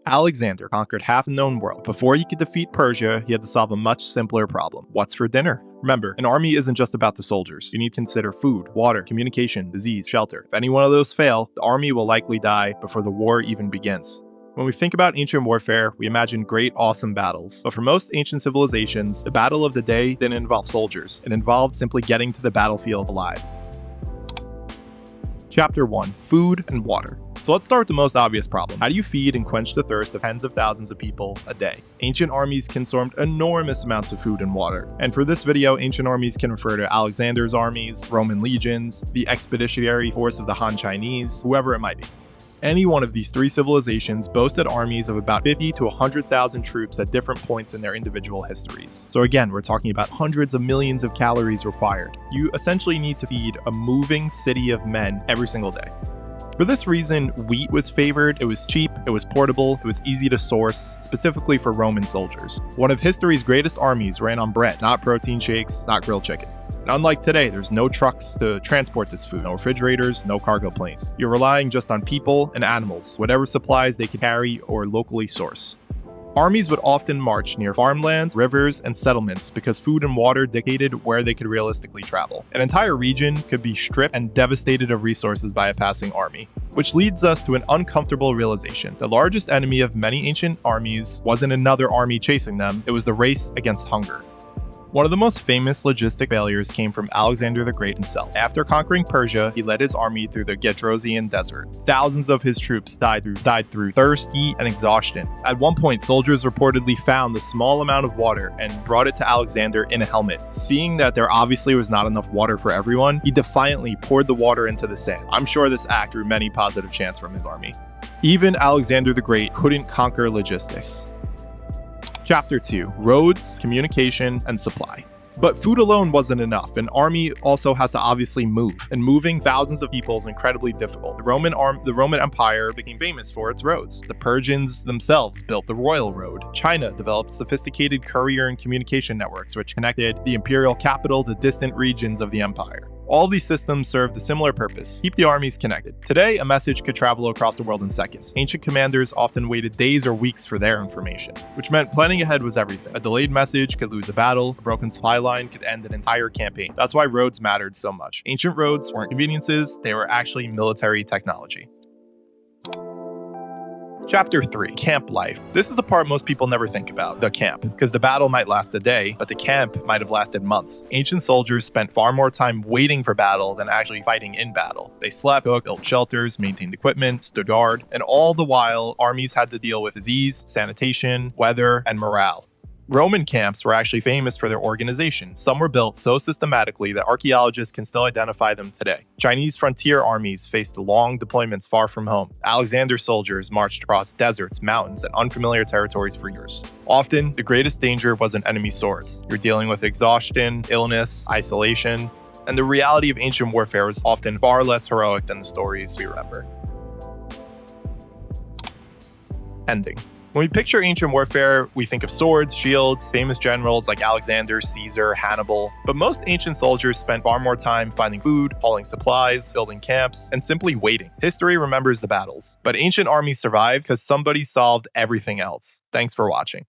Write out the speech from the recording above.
Alexander conquered half the known world. Before he could defeat Persia, he had to solve a much simpler problem. What's for dinner? Remember, an army isn't just about the soldiers. You need to consider food, water, communication, disease, shelter. If any one of those fail, the army will likely die before the war even begins. When we think about ancient warfare, we imagine great, awesome battles. But for most ancient civilizations, the battle of the day didn't involve soldiers. It involved simply getting to the battlefield alive. Chapter 1. Food and Water. So let's start with the most obvious problem. How do you feed and quench the thirst of tens of thousands of people a day? Ancient armies consumed enormous amounts of food and water. And for this video, ancient armies can refer to Alexander's armies, Roman legions, the expeditionary force of the Han Chinese, whoever it might be. Any one of these three civilizations boasted armies of about 50 to 100,000 troops at different points in their individual histories. So again, we're talking about hundreds of millions of calories required. You essentially need to feed a moving city of men every single day. For this reason, wheat was favored. It was cheap, it was portable, it was easy to source, specifically for Roman soldiers. One of history's greatest armies ran on bread, not protein shakes, not grilled chicken. And unlike today, there's no trucks to transport this food, no refrigerators, no cargo planes. You're relying just on people and animals, whatever supplies they could carry or locally source. Armies would often march near farmland, rivers, and settlements because food and water dictated where they could realistically travel. An entire region could be stripped and devastated of resources by a passing army. Which leads us to an uncomfortable realization. The largest enemy of many ancient armies wasn't another army chasing them, it was the race against hunger. One of the most famous logistic failures came from Alexander the Great himself. After conquering Persia, he led his army through the Gedrosian desert. Thousands of his troops died through thirst, heat, and exhaustion. At one point, soldiers reportedly found the small amount of water and brought it to Alexander in a helmet. Seeing that there obviously was not enough water for everyone, he defiantly poured the water into the sand. I'm sure this act drew many positive chants from his army. Even Alexander the Great couldn't conquer logistics. Chapter 2. Roads, Communication, and Supply. But food alone wasn't enough. An army also has to obviously move, and moving thousands of people is incredibly difficult. The Roman Empire became famous for its roads. The Persians themselves built the Royal Road. China developed sophisticated courier and communication networks which connected the imperial capital to distant regions of the empire. All these systems served a similar purpose: keep the armies connected. Today, a message could travel across the world in seconds. Ancient commanders often waited days or weeks for their information, which meant planning ahead was everything. A delayed message could lose a battle, a broken supply line could end an entire campaign. That's why roads mattered so much. Ancient roads weren't conveniences, they were actually military technology. Chapter 3. Camp life. This is the part most people never think about, the camp, because the battle might last a day, but the camp might have lasted months. Ancient soldiers spent far more time waiting for battle than actually fighting in battle. They slept, cooked, built shelters, maintained equipment, stood guard, and all the while, armies had to deal with disease, sanitation, weather, and morale. Roman camps were actually famous for their organization. Some were built so systematically that archaeologists can still identify them today. Chinese frontier armies faced long deployments far from home. Alexander's soldiers marched across deserts, mountains, and unfamiliar territories for years. Often, the greatest danger wasn't enemy swords. You're dealing with exhaustion, illness, isolation, and the reality of ancient warfare was often far less heroic than the stories we remember. Ending. When we picture ancient warfare, we think of swords, shields, famous generals like Alexander, Caesar, Hannibal. But most ancient soldiers spent far more time finding food, hauling supplies, building camps, and simply waiting. History remembers the battles. But ancient armies survived because somebody solved everything else. Thanks for watching.